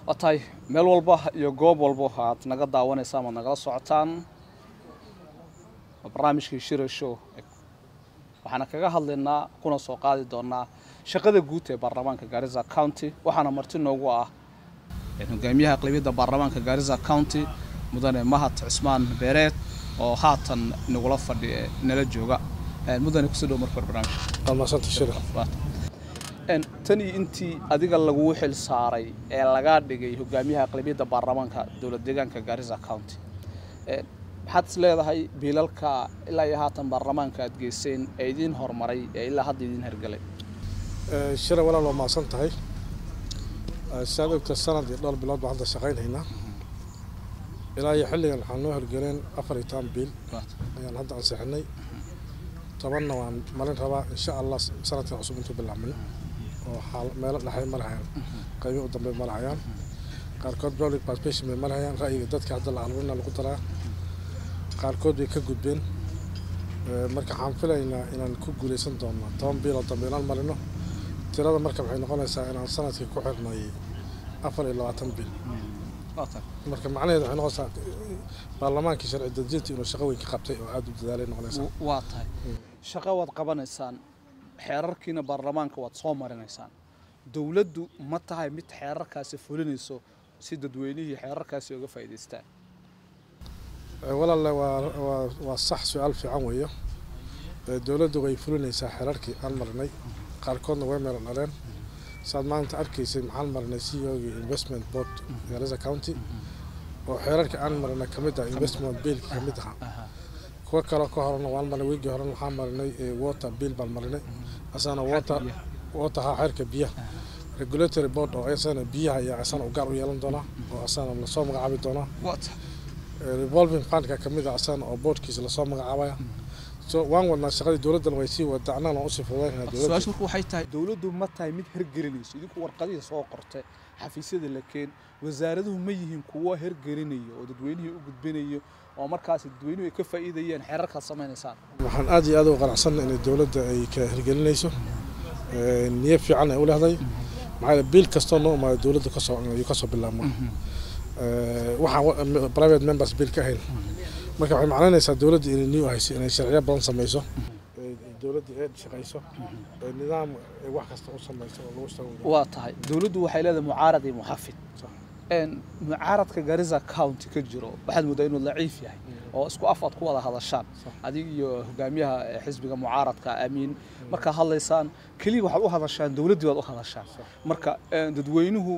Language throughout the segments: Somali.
watay meel walba iyo goob walba aad naga daawanaysaa ama nagala socotaan barnaamijkii Shiro Show waxaana kaga hadlaynaa kuna soo qaadi doonaa shaqada guud ee baarlamaanka Garissa County waxaana marti noogu ah hogaamiyaha aqlabiyadda baarlamaanka Garissa County mudane Mahad Cismaan Beereed oo haatan nagula fadhiya nala jooga mudane ku soo dhow markii barnaamijka maasanta Shiro tani intii adiga lagu xil saaray ee laga dhigay hogaamiyaha aqlabiyadda baarlamaanka dawlad deegaanka Garissa County maxaad leedahay biilalka ilaa iyo haatan baarlamaanka aad geyseen ee idin hormaray ee ilaa hadda idin hergalay Shiro walaalo maasan tahay saadabta sanad iyo dhowr bilood baan shaqaynaynaa ilaa iyo xilligan waxaan noo hergaleen 14 biil ayaan hadda ansixinay tobanna waan marin rabaa insha Allah sanadka cusub intuu bilaabmay oo xal meel dhaxay malahan qaybo u dambe malahan qaarkood public participation malahan ra'yiga dadka hadda la alwina lagu daraa qaarkood way ka gudbeen marka waxaan filaynaa inaan ku guuleysan doono 10 biil oo dambe inaan marino tirada marka waxay noqonaysaa inaan sanadkii ku xirnay 24 biil marka macnaheedu waxay noqonaysaa baarlamaankii sharci dejinta inuu shaqo weyn ka qabtay oo aad u dadaalay noqonaysaa waa tahay shaqo wad qabanaysaan xeerarkiina baarlamaanka wad soo marinaysaan dawladdu ma tahay mid xeerarkaasi fulinayso si dadweynihii xeerarkaasi uga faa'iideystaan walaal waa sax su'aal fiican weeyo dawladdu way fulinaysaa xeerarkii aan marinay qaarkoodna way meel dhaleen saad maanta arkaysay maxaan marinay CEO-ga investment board Garissa County oo xeerarkii aan marinay kamid ah investment bill kamid ah kuwa kale ka horna waan marinay wigi horna waxaan marinay water bill baan marinay asana water xeerka biyaha regulatory board oo asana biyaha iyo asana u gaar u yeelan doona oo asana la soo magacaabi doona revolving fund ka kamid ah asana oo boardkiisa la soo magacaabaya so waan wadnaa shaqadii dawladda way sii wadacnaa oo si fududaynaa dawladda su'aashu waxay tahay dawladdu ma tahay mid hergelinayso idinku warqadiisa soo qortay xafiisyada la keen wasaaraduhu ma yihiin kuwa hergelinayo oo dadweynaha u gudbinayo oo markaas dadweynuhu ay ka faa'iidayeen xeerarka sameynaysan waxaan aad iyo aad u qanacsanahay in dawladda ay ka hergelinayso niyad fiican ay u leedahay maxaa biil kasto noo ma dawladda ka soo bilaabmo waxaan private members bill ka hayn marka waxay macnaynaysaa dawladda inay niyo hayso inay sharciyo badan samayso dawladda ay shaqayso nidaam wax kasta u samayso oo lagu shaqeeyo waa tahay dawladdu waxay leedahay mucaarad iyo muxafid mucaaradka Garissa County ka jiro waxaad moodaa inuu daciif yahay oo isku afad ku wada hadashaan adiga iyo hogaamiyaha xisbiga mucaaradka Amiin marka hadlaysaan kaliya waxaad u hadashaan dawladdu waad u hadashaan marka dadweynuhu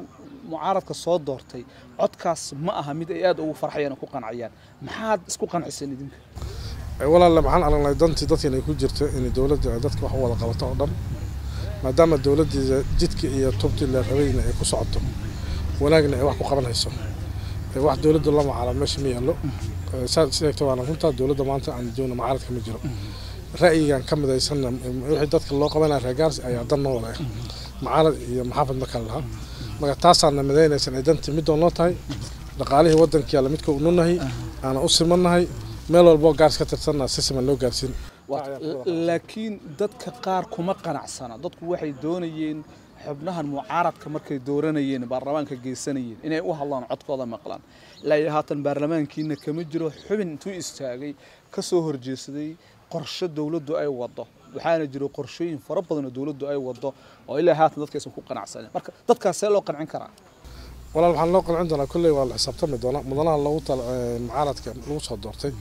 mucaaradka soo doortay codkaas ma aha mid ay aad ugu farxayaan ku qanciyaan maxaad isku qancisan idinka walaal maxaan aragnay dantii dadka inay ku jirto in dawladda dadka wax wada qabato oo dhan maadaama dawladda jidka iyo tubti la rabayna ay ku socoto wanaagna ay wax ku qabanayso wax dawladda lama caalam meesha ma yaalo sidoo kale runta dawladda maanta aan joogno mucaaradka ma jiro ra'yigan ka midaysan wixii dadka loo qabanaa reegaars ayaa dan noo leh mucaarad iyo maxaafad ma kala laha marka taasana midaynaysan ay dantii mid doonoo tahay dhaqaalihii waddanka la midka u nunahay ana u simanahay meel walba gaars ka tirsanna si siman loo gaarsiin laakiin dadka qaar kuma qanacsana dadku waxay doonayeen xubnahan mucaaradka markay dooranayeen baarlamaanka geysanayeen inay u hadlaan codkooda maqlaan ilaa haatan baarlamaankiina kama jiro xubin intuu istaagay ka soo horjeesaday qorshe dawladdu ay wado waxaana jiro qorshooyin fara badan oo dawladdu ay wado oo ilaa haatan dadkaysan ku qanacsaneen marka dadkaas loo qancin karaa walaal waxaan loo qancin doonaa kulli waa la xisaabtami doonaa mudanaha lagu mucaaradka lagu soo doortay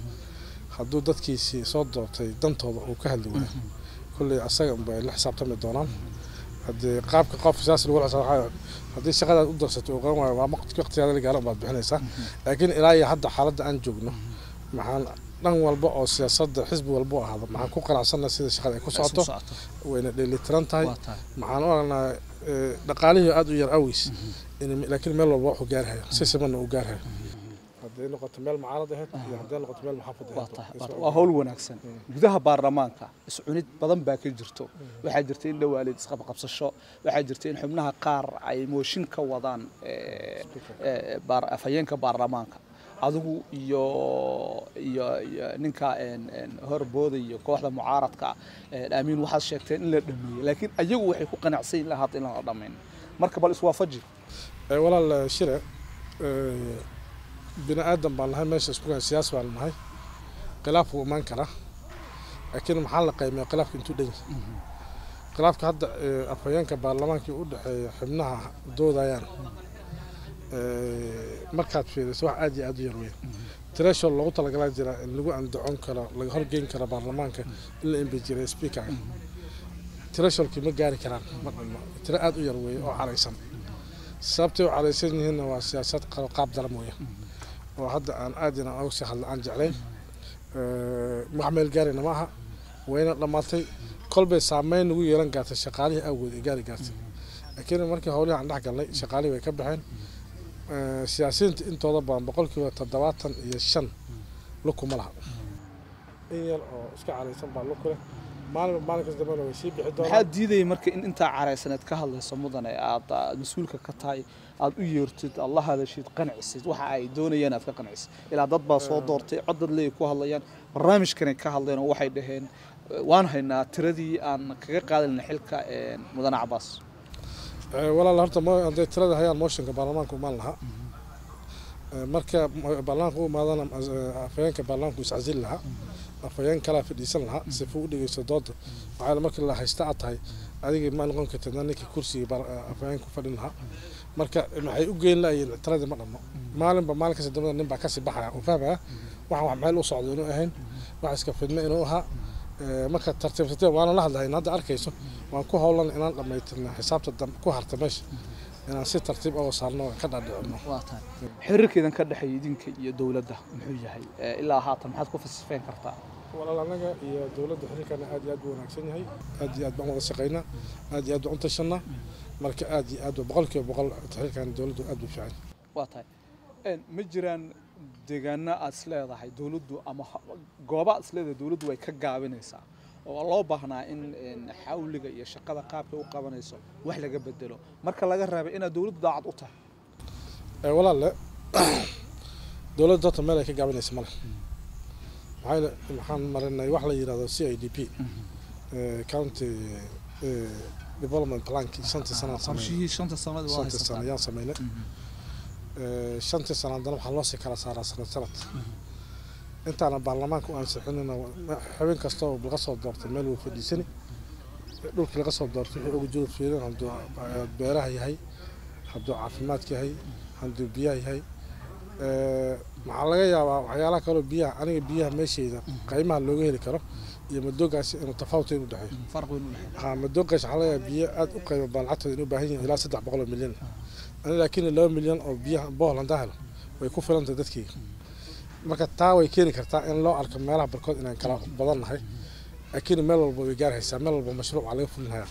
hadduu dadkiisii soo doortay dantooda uu ka hadli waayo kulli asaga bay la xisaabtami doonaan haddii qaabka qof siyaasi lagu xisaabtamo haddii shaqadaad u darsato oo qaan waa waqtigeeda la gaaro baad bixinaysaa laakiin ilaa iyo hadda xaaladda aan joogno maxaan dhan walba oo siyaasadda xisbi walba oo ahada maxaan ku qanacsanahay sida shaqada ay ku socoto wayna dheelitiran tahay maxaan u aragnaa dhaqaalihii aad u yar awis laakiin meel walba wuxuu gaarhayo si simanna u gaarhayo haddii noqoto meel mucaarad ahayd iyo haddii noqoto meel muxaafid ahayd waa hawl wanaagsan gudaha baarlamaanka iscunid badan baa ka jirto waxaa jirta in dhawaalid isqabqabsasho waxaa jirta in xubnaha qaar ay mooshin ka wadaan afhayeenka baarlamaanka adigu iyo ninka horbooda iyo kooxda mucaaradka Amiin waxaad sheegteen in la dhameeyay laakiin ayagu waxay ku qanacsan in la haat in la dhameeyo marka bal iswaafaji walaal shire bini aadan baan nahay meesha isku gaan siyaas baan nahay khilaaf uu imaan karaa laakiin maxaa la qiimeeyaa khilaafka intuu dhan yahay khilaafka hadda afhayeenka baarlamaankii u dhaxeeya xubnaha doodayaan markaad fiiriso wax aad iyo aad u yar weyn threshold loogu talagalaa jira in lagu andacon karo laga horgeyn karo baarlamaanka in la impeachment speaker thresholdkii ma gaari karaan ma dhanno tiro aad u yar weeye oo caraysan sababtay u caraysan yihiinna waa siyaasad qaab daran weeye oo hadda aan aad inaan uga sii hadla aan jeclayn wax meel gaarina ma aha wayna dhammaatay kolbay saameyn nagu yeelan gaartay shaqaalihii awgood ee gaartay laakiin markii howlihii aan dhex galnay shaqaalihii way ka baxeen siyaasiyiinta intooda badan 75% lukuma laha in yar oo iska caraysan baa luku leh maalin kasta dambe way sii bixi doonaan maxaa diiday marka in inta caraysaneed ka hadlayso mudane aad mas'uulka ka tahay aad u yeertid Allah hadashid qancisid waxa ay doonayaan aad ka qancisid ilaa dad baa soo doortay cod dad leey ku hadlayaan barnaamijkan ay ka hadleen oo waxay dhaheen waan haynaa tiradii aan kaga qaadanay xilka mudane Cabaas walaal horta ma haday tirada hayaan motionka baarlamaanka u maan laha marka baarlamaanka u maadana afhayeenka baarlamaanka is cazil laha afhayeen kala fadhiisan laha si uu u dhigayso dooda waxa markii la haysta tahay adiga ma noqon kartaa ninka kursiga afhayeen ku fadhin laha marka maxay u geyn laayeen tirada ma dhamo maalin kasta dambe nin baa ka sii baxaya oo fahmaya wax meel u socdo inuu ahayn wax iska fidma inuu ahaa marka tartiibtay waana la hadlahay hadda arkayso waan ku howlan inaan dhameeytirno xisaabta ku harta meesha inaan si tartiib ah oo saarno ka dhaadhicino waataan xiriirkeedan ka dhaxay idinka iyo dawladda muxuu yahay ilaa haatan maxaad ku fasifeen kartaa walaal anaga iyo dawladda xiriirkana aad iyo aad u wanaagsan yahay aad iyo aad baan wada shaqeynaa aad iyo aad u cuntashanaa marka aad iyo aad 100% xiriirkan dawladdu aad u fiican waataan ma jiraan deegaana aad isleedahay dawladdu ama goobo aad isleedahay dawladdu way ka gaabinaysaa oo loo baahnaa in xawliga iyo shaqada qaabka u qabanayso wax laga bedelo marka laga raabay in dawladdu daacad u tahay walaal dawladdu meel ay ka gaabinayso male waxaan marinay wax la yiraahdo CIDP county development plan shanta sano waa sameeyay shanta sano waxaa loo sii kala saaraa sanad intaana baarlamaanka u ansixinayna xubin kasta oo laga soo doortay meel uu fadhiisani dhulkii laga soo doortay wuxuu ugu jiro fiirin hadduu beeraha yahay hadduu caafimaadka yahay hadduu biyaha yahay maxaa laga yaabaa waxyaalaha kaloo biyaha aniga biyaha meeshayda qiimaha looga heli karo iyo madoogaasi inuu tafaawut u dhaxeeyo farq weyn u dhaxeeyo ha madoogaas waxaa laga yaabaa biyo aad u qiimo badan lacagtooda inuu baahan yahay ilaa 300 milyan laakiin 2 milyan oo biyaha Poland ah way ku filantay dadkii marka taa way keeni kartaa in loo arko meelaha barkood inaan kala badannahay laakiin meel walba way gaaraysaa meel walba mashruuc laga fulinayaa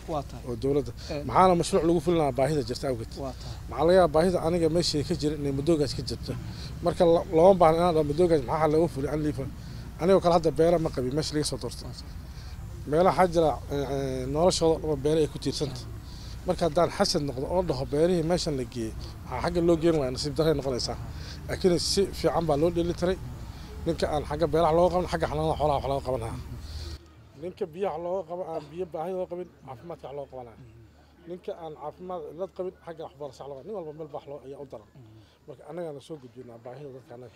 oo dawladda maxaana mashruuc lagu fulinayaa baahida jirta awgeed maxaa laga yaabaa baahida aniga meeshii ka jira inay madoogaas ka jirto marka loo baahan inaan madoogaas maxaa lagu fulin aan liifan aniga kala hadda beera ma qabi meeshii laga soo doortay meelaha jira noloshooda beera ay ku tiirsanta marka haddaan xasan noqdo oo dhaho beerihii meeshan la geeyay waxaa xagga loo geen waaya nasiib darray noqonaysaa laakiin si fiican baa loo dheeli tiray ninka aan xagga beeraha looga qaban xagga xanaanada xoolaha wax looga qabanaya ninka biyaha looga qaban aan biyo baahi loo qabin caafimaadka wax looga qabanaya ninka aan caafimaad cilad qabin xagga waxbarasho looga nin walba meel baax loo ayaa u daran marka annagana soo gudbinaa baahida dadka annaga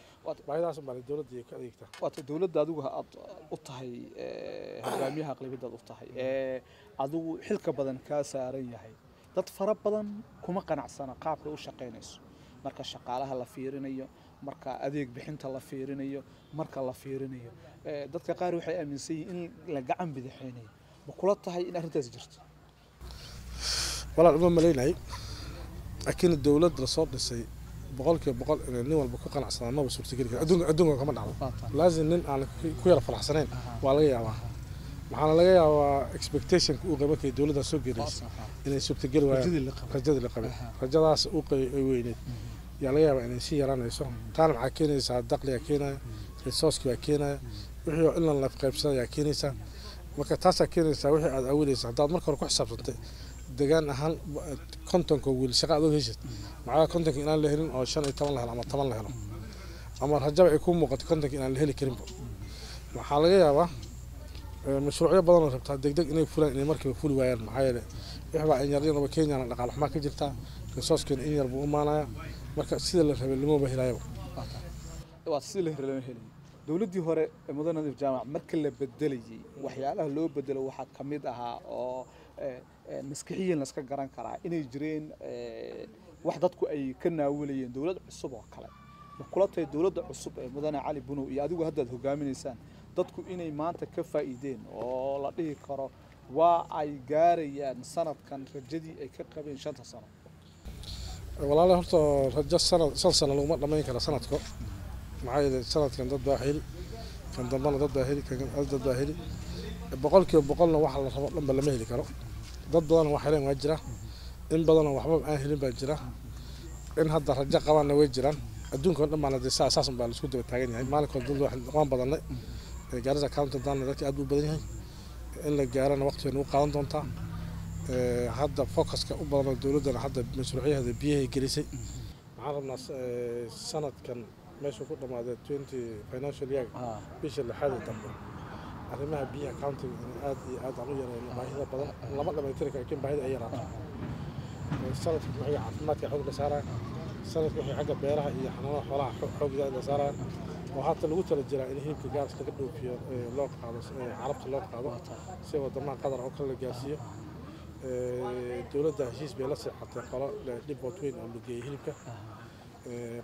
baahidaas baa dawladda ay ka adeegtaa waata dawladda adigu aad u tahay hogaamiyaha aqlabiyadda u tahay adigu xilka badan ka saaran yahay dad fara badan kuma qanacsana qaabka u shaqeynayso marka shaqaalaha la fiirinayo marka adeeg bixinta la fiirinayo marka la fiirinayo dadka qaar waxay aaminsan yihiin in la gacan bidixeynayo ma kula tahay in arrintaas jirto walaal uma maleynay laakiin dawladda soo dhisay 100% in nin walba ku qanacsanaa ma suurtagali karo adduunka kama dhacdo laazim nin aan ku yara faraxsanayn waa laga yaabaa maxaa laga yaabaa expectation uu qabo kay dawladda soo geelayso inay suurtagali waayaan rajada la qabay rajadaas uu qay weyneed yaa laga yaabaa inay si yaraanayso taan waxa keenaysa dakhliga keenaya resource-ka keenaya wixii in la qaybsado yaa keenaysa marka taas keenaysa wixii aad awoodaysa hadaad marka hore ku xisaabtantay deegaan ahaan kontonka wiil shaqo aad u heshid maxaa kontonka inaan la helin oo 15 la helo ama 10 la helo ama rajada ay ku muuqato kontonka inaan la heli karin waxaa laga yaabaa mashruucyo badan oo rabtaa degdeg inay fulaan inay markiiba fuli waayaan maxaa yeelay wixii baa in yar Kenya dhaqaale xumo ka jirta resourcekeena in yar buu imaanaya marka sida la rabay lama helayo waa si la helay dawladdii hore Mudane Nadiif Jaamac marka la bedelayay waxyaalaha loo bedelo waxa kamid ahaa oo maskaxiyan la iska garan karaa inay jireen wax dadku ay ka naawilayeen dawlad cusub oo kale kulatay dawladda cusub ee Mudane Cali Bunow iyo adigu hadda hogaaminaysaan dadku inay maanta ka faa'iideen oo la dhihi karo waa ay gaarayaan sanadkan rajadii ay ka qabeen 5 sano walaalaha horta rajo shan sano laguma dhamayn karo sanadko maxaa yeelay sanadkan dad baa heli kan dambana dad baa heli kan dad baa heli boqolkiiba boqolna waxa la rabo dhanba lama heli karo dad badan wax heleen waa jira in badan waxba aan helin baa jira in hadda rajo qabaana way jiraan adduunka dhan baan hadda saasan baa la isku daba taagan yahay maalinkood dad wax qoon badanay Garissa County dan dadka aad u badan yahay in la gaarana waqtiga uu qaadan doontaa hadda focuska u badan dawladda hadda mashruucyada biyaha gelisay waxaan rabnaa sanadkan meesha ku dhamaaday 20 financial year bisha lixaad dambe arrimaha biyaha county aad iyo aad u yareen baahida badan lama dhamaytiri karo in baahida ay yaraato sanadka wixii caafimaadka xoog la saaray sanadka wixii xagga beeraha iyo xanaanada xoolaha xoog la saaray oo hadda lagu tala jiraa in hilibka gaarka laga dhoofiyo loo qaado carabta loo qaado si wadamaha qadar oo kala gaarsiiyo dawladda heshiis bay la saxatay qolo dibot weyn oo lageeyay hilibka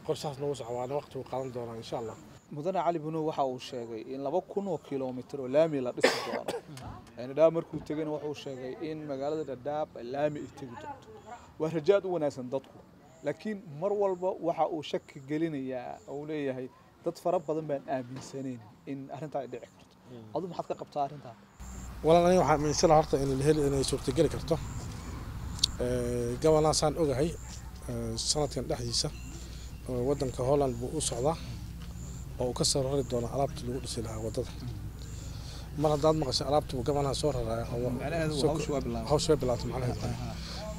qorshahaas noo socdaana waqti uu qaadan doonaa insha Allah Mudane Cali Bunow waxa uu sheegay in 2,000 oo kiiloomitir oo laami la dhisi doono Dadaab markuu tagayna waxa uu sheegay in magaalada Dadaab laami ay tagi doonto waa rajaad u wanaagsan dadku laakiin mar walba waxa uu shaki gelinayaa oo leeyahay dad fara badan baan aaminsaneyn in arrinta ay dhici karto adu maxaad ka qabtaa arrinta walaalahay waxa aaminsan horta in la heli inay suurta gali karto gabanaasaan ogahay sanadkan dhaxdiisa wadanka Holland buu u socdaa oo ka soo rari doona alaabta lagu dhisi lahaa wadada mar haddaad maqashay alaabta gabanaha soo raraya oo hawsha bilaatay macnaheedu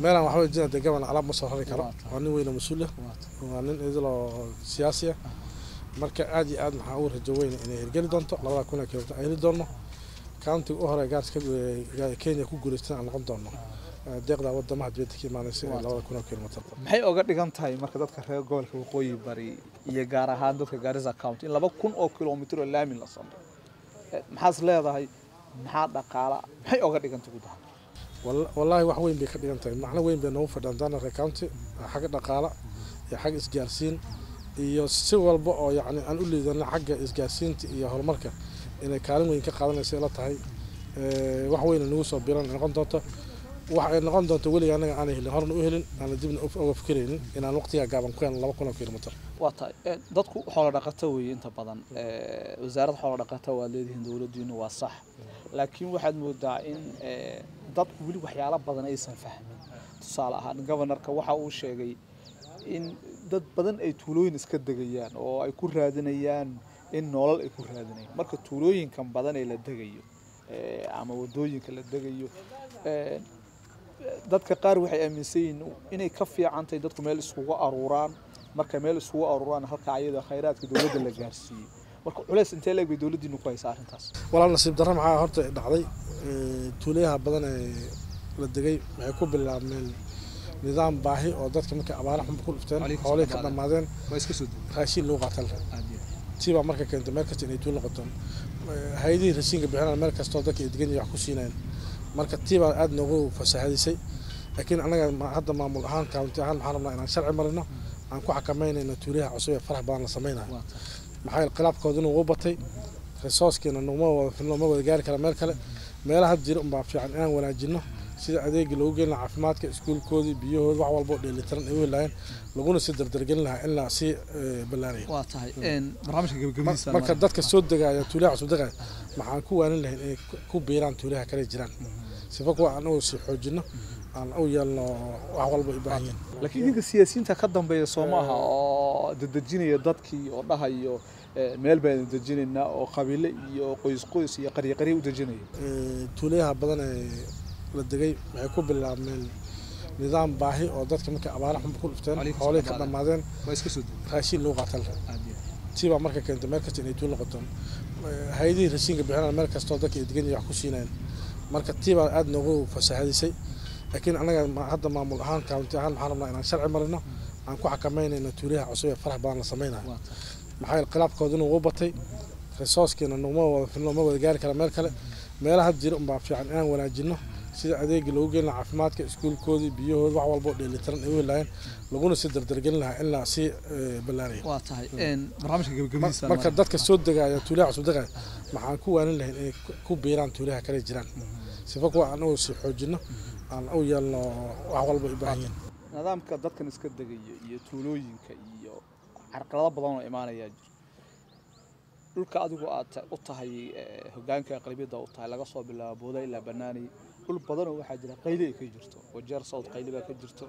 meelan waxa way jiraan gabana alaab ma soo rari karo waa nin weyn oo mas'uul ah waa nin idilo siyaasi ah marka aad iyo aad maxaa uu rajo weyn inay hirgeli doonto 2,000 kiiloomitir ay heli doono county u hore gaarska Kenya ku guuleystaan noqon doono deeqda wadamaha dibadda ka imaanaysa 2,000 kiiloomitir maxay oga dhigan tahay marka dadka reer gobolka waqooyi bari iyo gaar ahaan dadka Garissa County in 2,000 oo kiiloomitir oo laami la sameeyo maxaas leedahay maxaa dhaqaala maxay oga dhigan tahay gudaha wallahi wax weyn bay ka dhigan tahay macna weyn bay noo fadhan doona reer county xagga dhaqaala iyo xagga isgaarsiin iyo si walba oo yaani aan u leedana xagga isgaarsiinta iyo horumarka inay kaalin weyn ka qaadanayso la tahay wax weyn nagu soo biiran noqon doonto wax ay noqon doonto wali anaga aan helin horna u helin aan dibna uga fikiraynin inaan waqtiga gaaban ku helno 2,000 kiiloomitir waa tahay dadku xoolo dhaqato way inta badan wasaaradda xoolo dhaqato waa leedahay dawladdiina waa sax laakiin waxaad moodaa in dadku wali waxyaalo badan aysan fahmin tusaale ahaan governorka waxa uu sheegay in dad badan ay tuulooyin iska degayaan oo ay ku raadinayaan in nolol ay ku raadinayaan marka tuulooyinkan badan ee la degayo ama wadooyinka la degayo dadka qaar waxay aaminsan yihiin inay ka fiican tahay dadku meel isugu aruuraan marka meel isugu aruuraan halka ayada khayraadka dawladda la gaarsiiyo marka culays intee leeg bay dawladdiinu ku haysaa arrintaas walaal nasiib darro maxaa horta dhacday tuulayaha badan ee la degay waxay ku bilaabmeen nidaam baahi oo dadka markay abaar xun ku dhufteen xoolaha ka dhamaadeen raashin loo qaatal tiba marka keentay meel kasta inay tuulo noqotaan hay'adihii raashinka bixinayaan meel kasta oo dadka ay degan yihiin wax ku siinayaan marka tiba aad noogu fasaxadisay laakiin anaga hadda maamul ahaan county ahaan waxaan rabnaa inaan sharci marino aan ku xakameynayno tuulaha cusub ee farax badan la sameeynayo maxay qalabkooduna ugu batay resourcekeena nooma wada gaari kara meel kale meelaha jira baa fiican inaan wanaajino sida adeeg loogu geeyna caafimaadka iskuulkoodii biyahooda wax walba dheelitiran ay weeyaan laguna si dardargelin lahaa in la si balaariyo waa tahay barnaamijka gabagabadiisa marka dadka soo degaya tuulaha cusub degaya maxaan ku waanin lahayn inay ku biiraan tuulaha kale jiraan sifa kuwa aan oo si xoojino aan u yeelno wax walba u baahan yihiin laakiin ninka siyaasiyiinta ka dambeeya Soomaha oo dadajinaya dadkii oo dhahayo meel baan dadajinayna oo qabiile iyo qoys iyo qariiqari u dajinaya tuulaha badan ee la degay waxay ku bilaabmeen nidaam baahi oo dadka markay abaar xun ku dhufteen xoolaha ka dhamaadeen raashin loo qaatal tiba marka keentay meel kasta inay tuulo noqotaan hay'adihii raashinka bixinayaan meel kasta oo dadka ay degan yihiin wax ku siinayaan marka tiba aad noogu fasaxadisay laakiin anaga hadda maamul ahaan county ahaan waxaan rabnaa inaan sharci marino aan ku xakameynayno tuulaha cusub ee farax badan la sameynayo maxaa qalabkooduna uu batay resourcekeena nooma wada gaari kara meel kale meelaha jira baa fiican inaan wanaajino sida adeeg loogu geyn lahaa caafimaadka iskuulkoodii biyahooda wax walba dheelitiran ay weelaayeen laguna si dardargelin lahaa in la si balaariyo waa tahay barnaamijka gabagabadiisa marka dadka soo degaya tuulaha cusub degaya maxaan ku waanin lahayn inay ku biiraan tuulaha kale jiraan sifa kuwa aan u sii xoojino aan u yeelno wax walba u baahan yihiin nidaamka dadkan iska degaya iyo tuulooyinka iyo carqalado badan oo imaanaya jira dhulka adigu aad u tahay hoggaanka aqlabiyada u tahay laga soo bilaabo Booda ilaa Banaani dhul badan oo waxa jira qayli ay ka jirto Wajeer South qayli baa ka jirto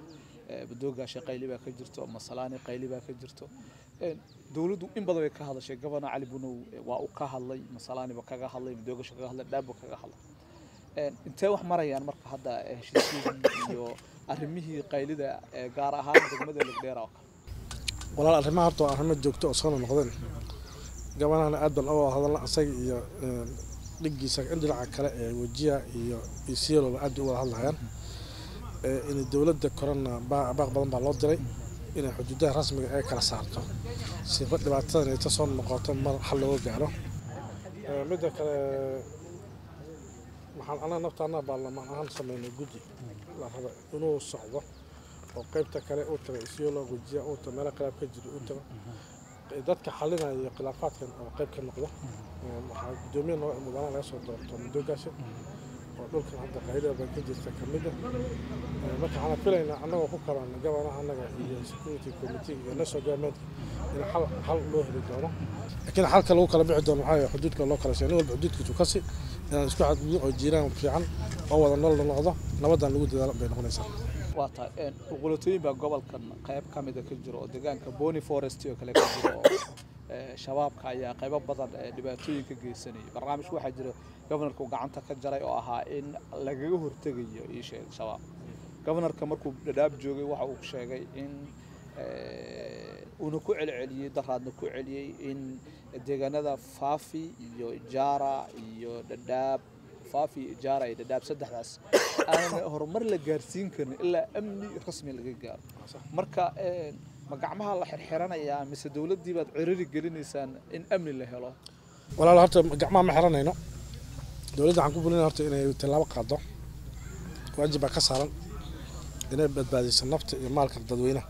Badoogaasha qayli baa ka jirto Masalaani qayli baa ka jirto dawladdu in badan way ka hadashay Governor Ali Bunow waa uu ka hadlay Masalaani ba kaga hadlay Badoogaasha kaga hadlay Dhaabo kaga hadlay intee wax marayaan marka hadda heshiisyadii iyo arrimihii qaylida gaar ahaan degmada Lagdheer oo walaal arrimaha horta arrimo joogto oo soo noqdeen gabanana aad baan oo hadalna asaga iyo dhigiisa dhinaca kale ee wajiya iyo isiilo aad u wada hadlayaan in dawladda korona baaq badan baa loo diray in xuduudaha rasmiga ay kala saarto si dhibaatada ay soo noqoto mar xal loo gaaro mid kale waxaan ana naftaana baarlamaan ahaan sameynay guddi la rabo inuu socdo oo qaybta kale uu tago isiilo wajiya uu tago meel qalab ka jiro uu tago dadka xalinaya khilaafaadkan oo qayb ka noqdo waxa gudoomiye mudana laga soo doorto Badoogaasha oo dhulkan hadda qaylada bay ka jirta kamid ah marka aan filaynaa anagoo ku karana gabanaha anaga iyo security committee iyo national government in hal loo heli doono laakiin halka lagu kala bixi doono waxa xuduudka loo kala sheegay walba xuduudkiisu ka si inaan isku xadgudbo oo jiraan fiican oo wada nolol noqdo nabadan lagu dadaalo bay noqonaysaa waata uqulotooyin baa gobolkan qayb ka mid ah ka jiro oo deegaanka Boni Forest oo kale ka jiro shabaabka ayaa qayb badan dhibaatooyin ka geysanay barnaamijku waxa jira governorku gacanta ka jaray oo ahaa in lagaga hortagayo isha shabaab governorka markuu Dadaab joogay waxa uu sheegay in uu ku celceliyay daraadna ku celiyay in deegaanada Faafi iyo Jaara iyo Dadaab Faafi Jaara iyo Dadaab saddexdaas aan horumar la gaarsiin karin ilaa amni rasmi laga gaaro marka ma gacmaha la xirxiranaya mise dawladii baad ciriri gelinaysaan in amni la helo walaal horta gacmaha ma xiranayno dawladda waxaan ku bulinaa horta inay tallaabo qaado waajib ka saaran inay badbaadiso nafta iyo maalka dadweynaha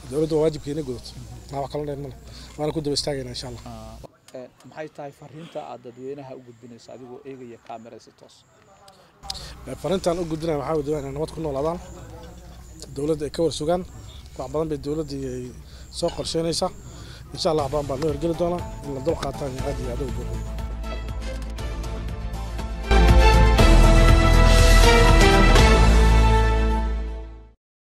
dawladdu waajibkeena gudato wax kale dheermana waan ku daba istaagaynaa insha Allah maxay tahay fariinta aad dadweynaha u gudbinayso adigoo eegaya kaamera si toos fariintan u gudbinaa waxa uu doonaa nabad ku noolaadaan dawladda ay ka warsugaan wax badan bay dawladda ay soo qorsheynaysaa insha Allah baan loo hirgeli doonaa in la dul qaataan aad iyo aad u